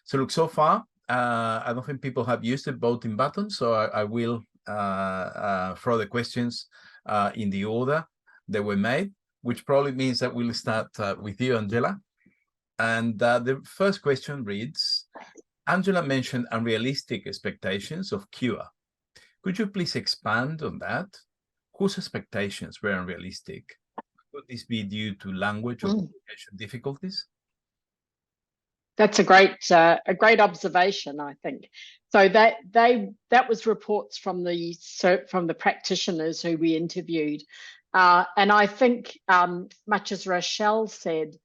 So look, so far, I don't think people have used the voting button, so I will throw the questions in the order they were made, which probably means that we'll start with you, Angela. And the first question reads, Angela mentioned unrealistic expectations of cure. Could you please expand on that? Whose expectations were unrealistic? Could this be due to language or communication difficulties? That's a great observation, I think. So that was reports from the practitioners who we interviewed, and I think much as Rochelle said,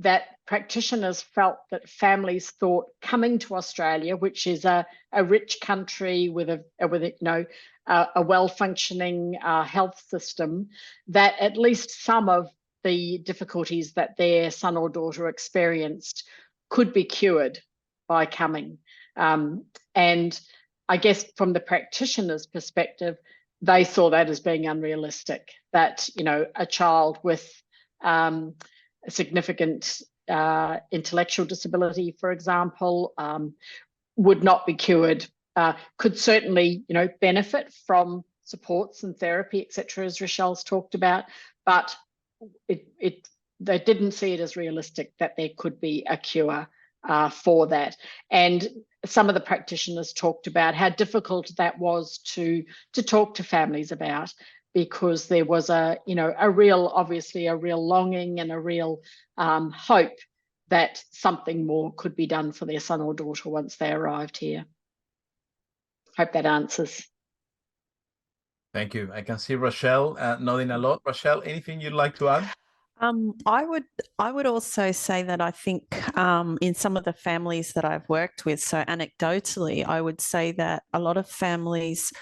that practitioners felt that families thought coming to Australia, which is a rich country with a well-functioning health system, that at least some of the difficulties that their son or daughter experienced could be cured by coming. And I guess from the practitioner's perspective, they saw that as being unrealistic, that, a child with a significant intellectual disability, for example, would not be cured, could certainly, benefit from supports and therapy, etc., as Rochelle's talked about, but they didn't see it as realistic that there could be a cure for that. And some of the practitioners talked about how difficult that was to talk to families about, because there was obviously a real longing and a real hope that something more could be done for their son or daughter once they arrived here. Hope that answers. Thank you. I can see Rochelle nodding a lot. Rochelle, anything you'd like to add? I would also say that I think in some of the families that I've worked with, so anecdotally, I would say that a lot of families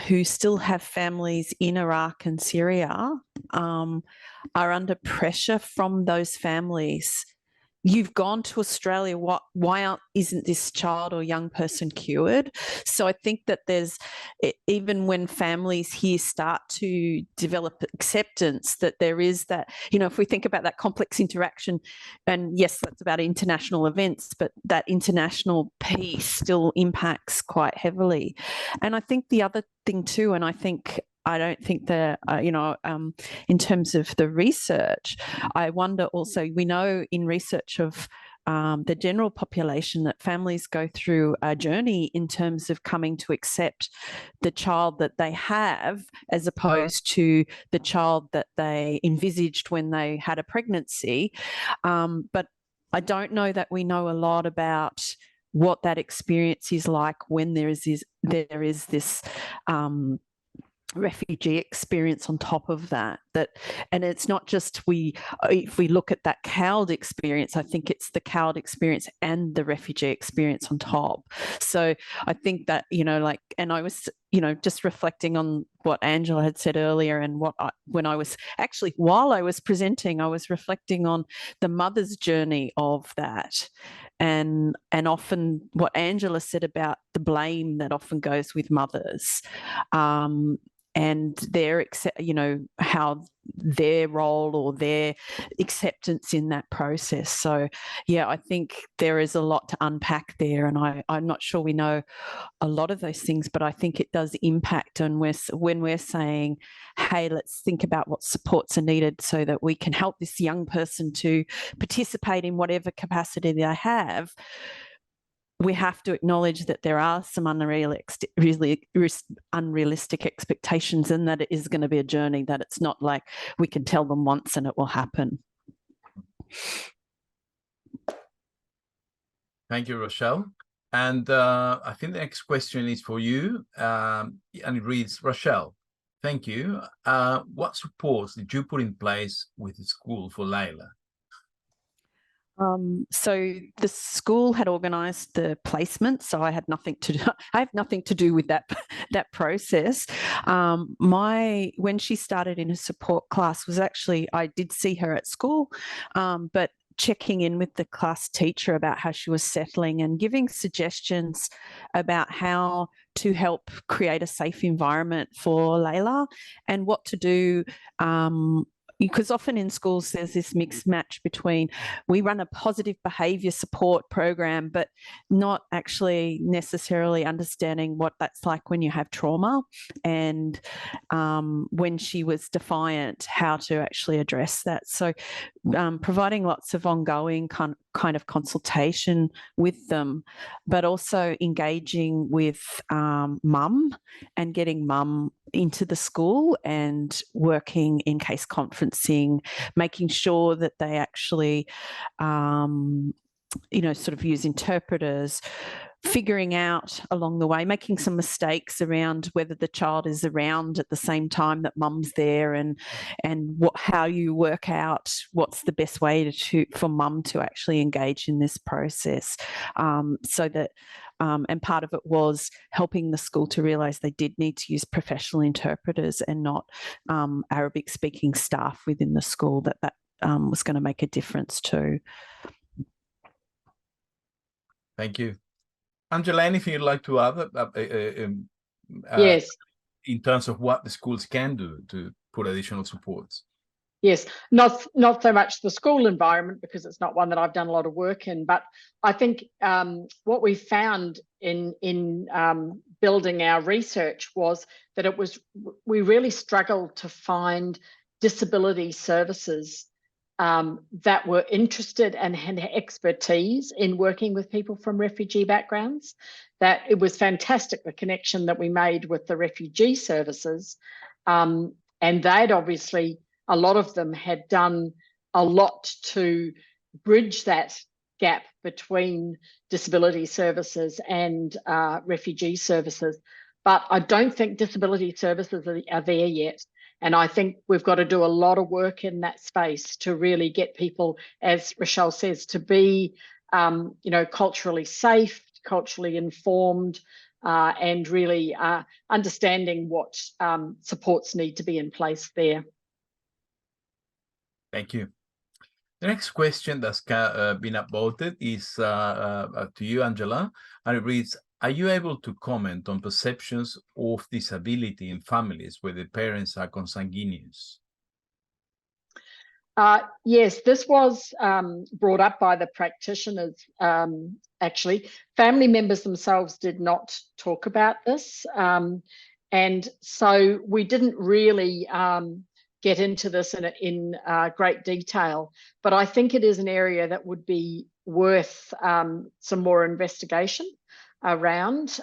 who still have families in Iraq and Syria are under pressure from those families. You've gone to Australia, why isn't this child or young person cured? So I think that even when families here start to develop acceptance, that there is that, if we think about that complex interaction, and yes, that's about international events, but that international piece still impacts quite heavily. And I think the other thing too, and I don't think that, in terms of the research, I wonder also, we know in research of the general population that families go through a journey in terms of coming to accept the child that they have, as opposed to the child that they envisaged when they had a pregnancy. But I don't know that we know a lot about what that experience is like when there is this refugee experience on top of that, and it's not just if we look at that CALD experience, I think it's the CALD experience and the refugee experience on top. So I think that, and I was, just reflecting on what Angela had said earlier, and while I was presenting, I was reflecting on the mother's journey of that, and often what Angela said about the blame that often goes with mothers, and their, how their role or their acceptance in that process. So, yeah, I think there is a lot to unpack there, and I'm not sure we know a lot of those things, but I think it does impact on when we're saying, hey, let's think about what supports are needed so that we can help this young person to participate in whatever capacity they have. We have to acknowledge that there are some unrealistic expectations, and that it is going to be a journey, that it's not like we can tell them once and it will happen. Thank you, Rochelle. And I think the next question is for you, and it reads, Rochelle, thank you. What supports did you put in place with the school for Layla? So the school had organised the placement, so I had nothing to do. I have nothing to do with that process. When she started in a support class was actually, I did see her at school, but checking in with the class teacher about how she was settling and giving suggestions about how to help create a safe environment for Layla and what to do because often in schools there's this mixed match between we run a positive behaviour support program, but not actually necessarily understanding what that's like when you have trauma, and when she was defiant, how to actually address that. So providing lots of ongoing kind of consultation with them, but also engaging with mum and getting mum into the school and working in case conferencing, making sure that they actually, sort of use interpreters, figuring out along the way, making some mistakes around whether the child is around at the same time that mum's there, and how you work out what's the best way for mum to actually engage in this process, so that and part of it was helping the school to realise they did need to use professional interpreters and not Arabic speaking staff within the school, that was going to make a difference too. Thank you. Angela, anything you'd like to add? Yes. In terms of what the schools can do to put additional supports? Yes, not so much the school environment, because it's not one that I've done a lot of work in, but I think what we found in building our research was that we really struggled to find disability services that were interested and had expertise in working with people from refugee backgrounds. That it was fantastic, the connection that we made with the refugee services, and they'd obviously, a lot of them had done a lot to bridge that gap between disability services and refugee services. But I don't think disability services are there yet. And I think we've got to do a lot of work in that space to really get people, as Rochelle says, to be, culturally safe, culturally informed, and really understanding what supports need to be in place there. Thank you. The next question that's been upvoted is to you, Angela, and it reads, are you able to comment on perceptions of disability in families where the parents are consanguineous? Yes, this was brought up by the practitioners. Actually, family members themselves did not talk about this. And so we didn't really get into this in great detail, but I think it is an area that would be worth some more investigation around.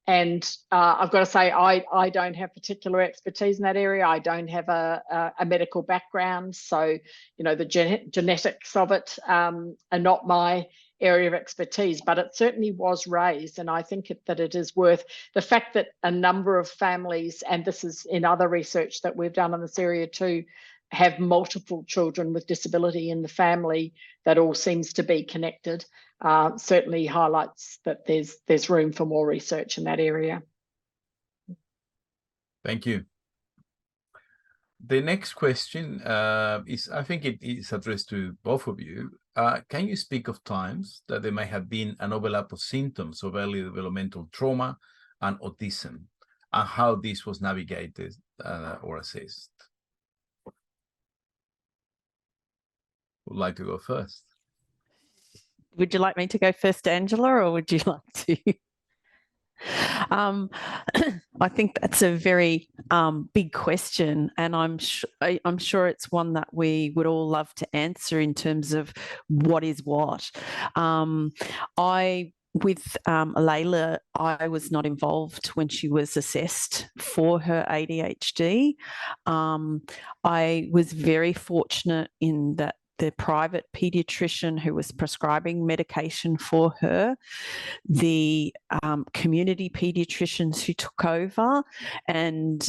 And I've got to say, I don't have particular expertise in that area. I don't have a medical background, so the genetics of it are not my area of expertise, but it certainly was raised, and I think that it is worth the fact that a number of families, and this is in other research that we've done in this area too, have multiple children with disability in the family, that all seems to be connected, certainly highlights that there's room for more research in that area. Thank you. The next question is, I think it is addressed to both of you. Can you speak of times that there may have been an overlap of symptoms of early developmental trauma and autism, and how this was navigated or assessed? Would like to go first? Would you like me to go first, Angela, or would you like to? I think that's a very big question, and I'm sure it's one that we would all love to answer in terms of what is what. With Layla, I was not involved when she was assessed for her ADHD. I was very fortunate in that the private paediatrician who was prescribing medication for her, the community paediatricians who took over, and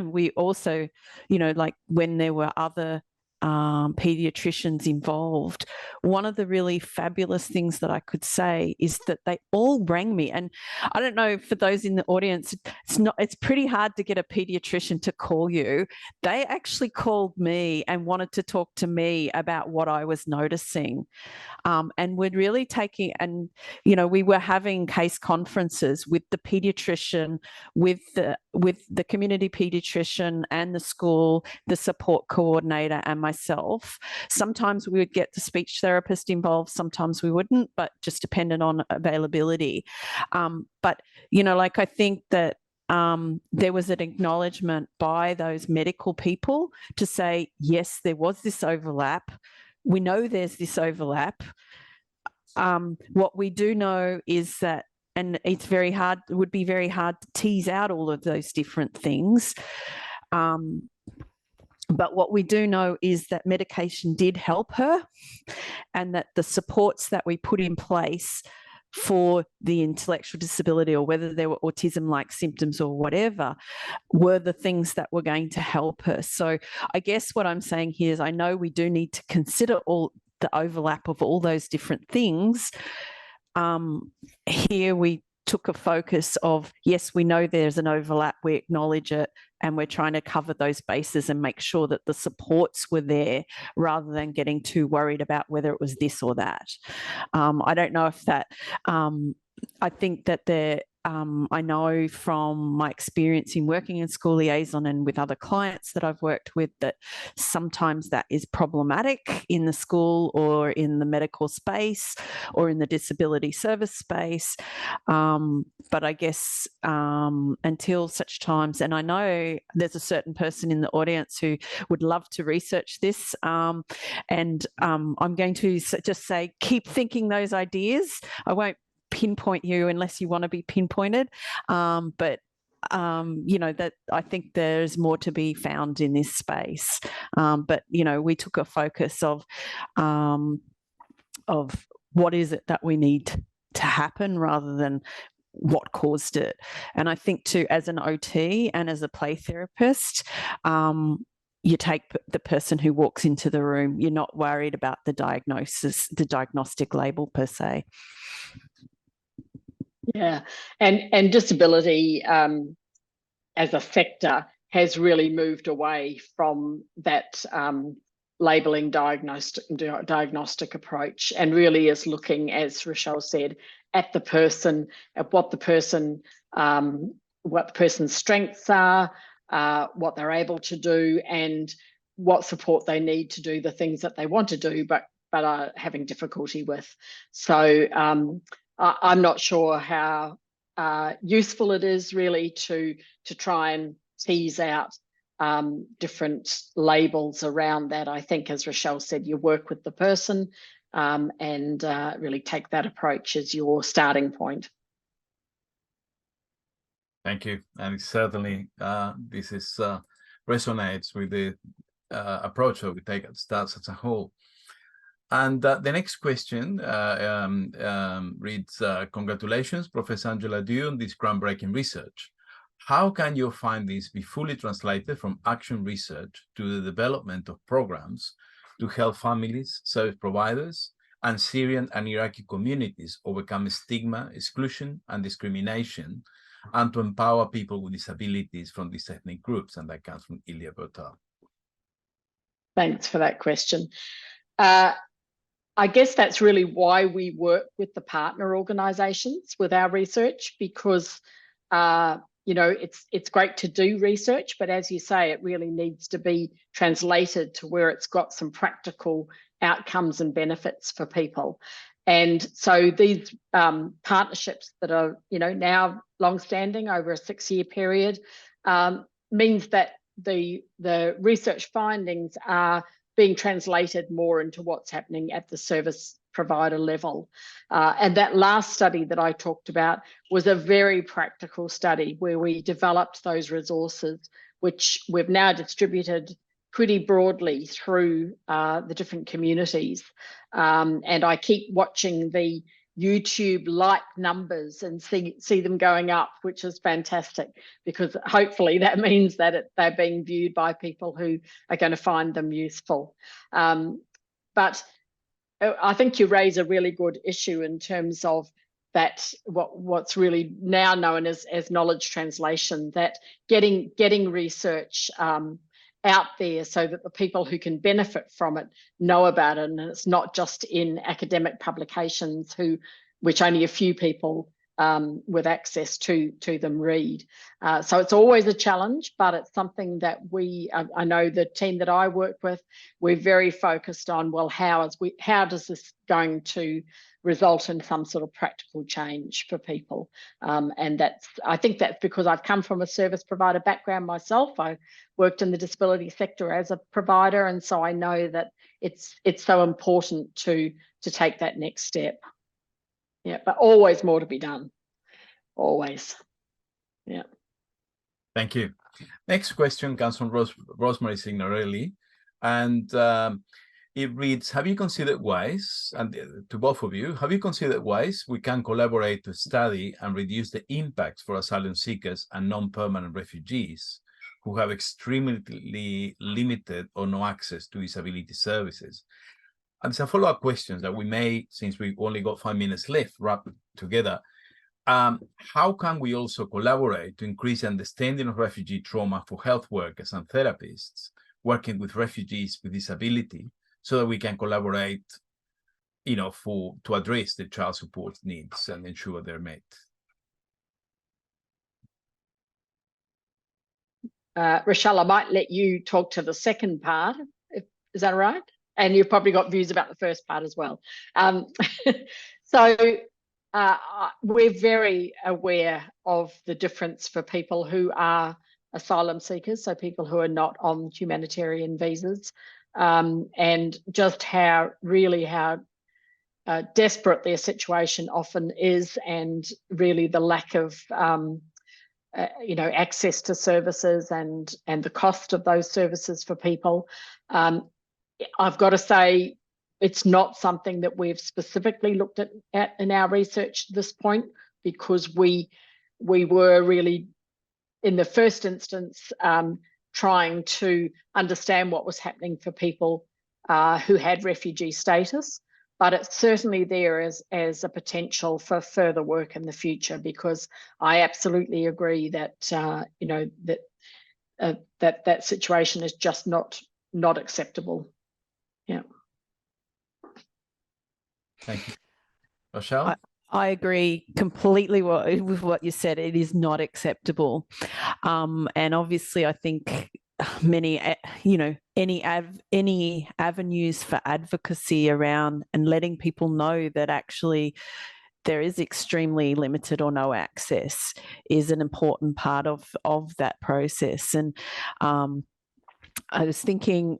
we also, like when there were other pediatricians involved, one of the really fabulous things that I could say is that they all rang me. And I don't know, for those in the audience, it's pretty hard to get a pediatrician to call you. They actually called me and wanted to talk to me about what I was noticing. And we're really taking, and, you know, we were having case conferences with the pediatrician, with the community pediatrician and the school, the support coordinator and myself. Sometimes we would get the speech therapist involved, sometimes we wouldn't, but just depended on availability. But, you know, like, I think that there was an acknowledgement by those medical people to say, yes, there was this overlap. We know there's this overlap. What we do know is that, and it's very hard, it would be very hard to tease out all of those different things. But what we do know is that medication did help her, and that the supports that we put in place for the intellectual disability, or whether there were autism-like symptoms or whatever, were the things that were going to help her. So I guess what I'm saying here is, I know we do need to consider all the overlap of all those different things. Here we took a focus of, yes, we know there's an overlap, we acknowledge it, and we're trying to cover those bases and make sure that the supports were there, rather than getting too worried about whether it was this or that. I don't know if that, I think that I know from my experience in working in school liaison and with other clients that I've worked with, that sometimes that is problematic in the school or in the medical space or in the disability service space. But I guess until such times, and I know there's a certain person in the audience who would love to research this, and I'm going to just say, keep thinking those ideas. I won't pinpoint you unless you want to be pinpointed, but you know, that I think there's more to be found in this space. But you know, we took a focus of what is it that we need to happen, rather than what caused it. And I think too, as an OT and as a play therapist, you take the person who walks into the room. You're not worried about the diagnosis, the diagnostic label per se. Yeah, and disability as a sector has really moved away from that labelling diagnostic approach, and really is looking, as Rochelle said, at the person, at what the person's strengths are, what they're able to do, and what support they need to do the things that they want to do, but are having difficulty with. So I'm not sure how useful it is really to try and tease out different labels around that. I think, as Rochelle said, you work with the person and really take that approach as your starting point. Thank you. And certainly this is resonates with the approach that we take at STARS as a whole. And the next question reads, congratulations, Professor Angela Due, on this groundbreaking research. How can your findings be fully translated from action research to the development of programs to help families, service providers, and Syrian and Iraqi communities overcome stigma, exclusion, and discrimination, and to empower people with disabilities from these ethnic groups? And that comes from Ilya Bertal. Thanks for that question. I guess that's really why we work with the partner organisations with our research, because you know, it's great to do research, but as you say, it really needs to be translated to where it's got some practical outcomes and benefits for people. And so these partnerships that are, you know, now long-standing over a 6-year period means that the research findings are being translated more into what's happening at the service provider level. And that last study that I talked about was a very practical study where we developed those resources, which we've now distributed pretty broadly through the different communities. And I keep watching the YouTube like numbers and see them going up, which is fantastic, because hopefully that means that they're being viewed by people who are going to find them useful. But I think you raise a really good issue in terms of that what's really now known as knowledge translation, that getting research out there so that the people who can benefit from it know about it, and it's not just in academic publications which only a few people with access to them read. So it's always a challenge, but it's something that I know the team that I work with, we're very focused on, well, how does this going to result in some sort of practical change for people? And I think that's because I've come from a service provider background myself. I worked in the disability sector as a provider, and so I know that it's so important to take that next step. Yeah, but always more to be done. Always. Yeah. Thank you. Next question comes from Rosemary Signorelli, and it reads, have you considered ways, and to both of you, have you considered ways we can collaborate to study and reduce the impacts for asylum seekers and non-permanent refugees who have extremely limited or no access to disability services? And some follow-up questions that we may, since we've only got 5 minutes left, wrap together. How can we also collaborate to increase understanding of refugee trauma for health workers and therapists working with refugees with disability, so that we can collaborate, to address the child support needs and ensure they're met? Rochelle, I might let you talk to the second part. Is that right? And you've probably got views about the first part as well. So we're very aware of the difference for people who are asylum seekers, so people who are not on humanitarian visas, and just how desperate their situation often is, and really the lack of access to services and the cost of those services for people. I've got to say, it's not something that we've specifically looked at in our research at this point, because we were really, in the first instance, trying to understand what was happening for people who had refugee status. But it's certainly there as a potential for further work in the future, because I absolutely agree that that situation is just not acceptable. Yeah. Thank you. Rochelle? I agree completely with what you said. It is not acceptable. And obviously, I think many, any avenues for advocacy around and letting people know that actually there is extremely limited or no access is an important part of that process. And I was thinking,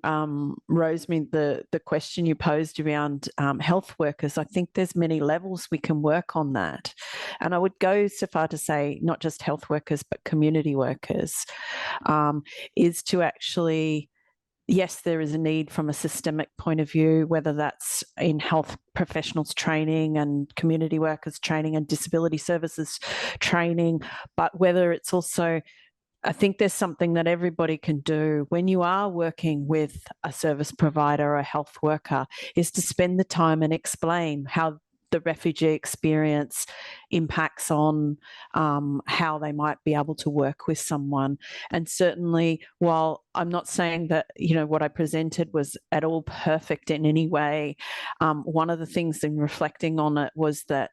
Rosemary, the question you posed around health workers, I think there's many levels we can work on that. And I would go so far to say not just health workers, but community workers, is to actually, yes, there is a need from a systemic point of view, whether that's in health professionals training and community workers training and disability services training, but whether it's also, I think there's something that everybody can do when you are working with a service provider or a health worker, is to spend the time and explain how the refugee experience impacts on how they might be able to work with someone. And certainly, while I'm not saying that, what I presented was at all perfect in any way, one of the things in reflecting on it was that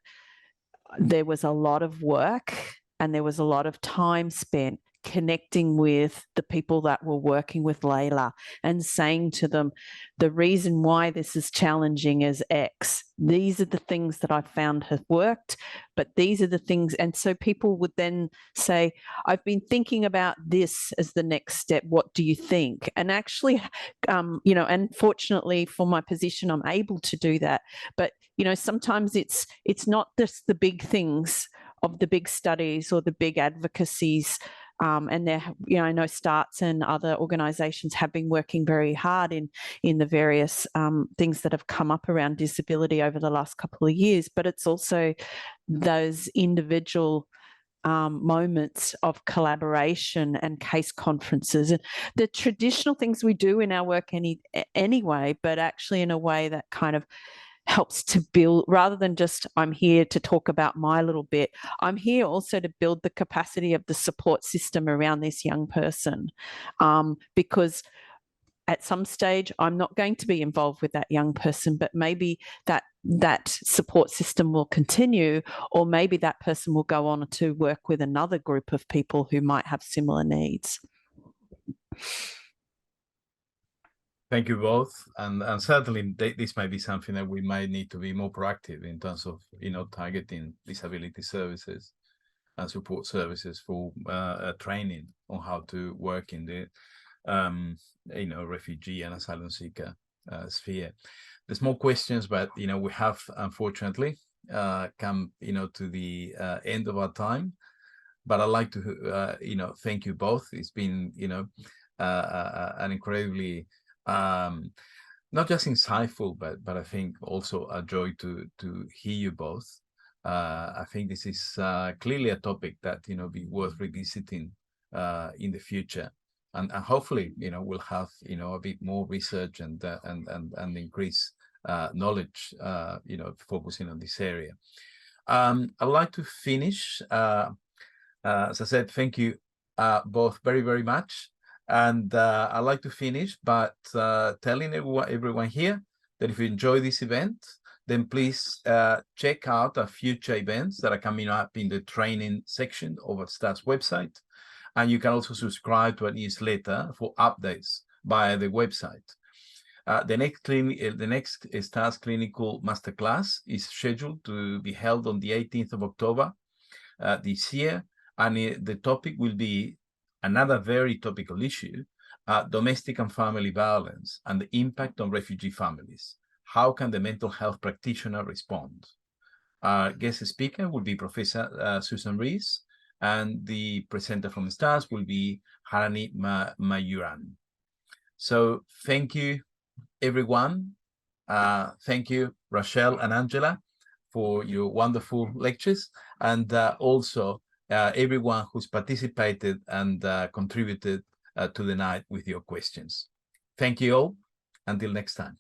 there was a lot of work and there was a lot of time spent connecting with the people that were working with Layla and saying to them, the reason why this is challenging is X. These are the things that I've found have worked, but these are the things. And so people would then say, I've been thinking about this as the next step. What do you think? And actually, and fortunately for my position, I'm able to do that. But, sometimes it's not just the big things of the big studies or the big advocacies and there, I know Starts and other organisations have been working very hard in the various things that have come up around disability over the last couple of years. But it's also those individual moments of collaboration and case conferences and the traditional things we do in our work anyway, but actually in a way that kind of helps to build, rather than just I'm here to talk about my little bit, I'm here also to build the capacity of the support system around this young person, because at some stage I'm not going to be involved with that young person, but maybe that support system will continue, or maybe that person will go on to work with another group of people who might have similar needs. Thank you both, and certainly this might be something that we might need to be more proactive in terms of targeting disability services and support services for training on how to work in the refugee and asylum seeker sphere. There's more questions, but we have unfortunately come to the end of our time. But I'd like to thank you both. It's been an incredibly not just insightful, but I think also a joy to hear you both. I think this is clearly a topic that be worth revisiting in the future. And hopefully, we'll have, a bit more research and increase knowledge, focusing on this area. I'd like to finish, as I said, thank you both very, very much. And I'd like to finish by telling everyone here that if you enjoy this event, then please check out our future events that are coming up in the training section of our STARS website. And you can also subscribe to a newsletter for updates via the website. The next STARS Clinical Masterclass is scheduled to be held on the 18th of October this year. And the topic will be another very topical issue, domestic and family violence and the impact on refugee families. How can the mental health practitioner respond? Our guest speaker will be Professor Susan Rees, and the presenter from STARS will be Harani Mayuran. So thank you, everyone. Thank you, Rochelle and Angela, for your wonderful lectures, and also everyone who's participated and contributed to the night with your questions. Thank you all. Until next time.